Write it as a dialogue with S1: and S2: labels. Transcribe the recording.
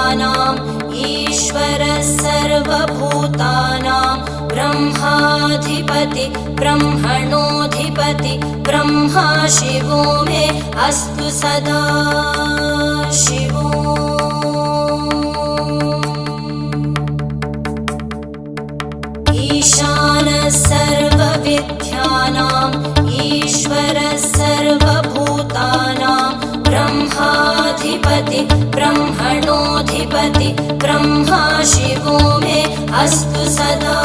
S1: सर्वभूतानाम् ईश्वरः सर्वभूतानां ब्रह्माधिपति ब्रह्मणोऽधिपति ब्रह्मा शिवो मे अस्तु सदा शिवो। ईशानः सर्वविद्यानाम् ईश्वरः सर्वभूतानां ब्रह्माधिपति ब्रह्मणोऽधिपति ब्रह्मा शिवो मे अस्तु सदा।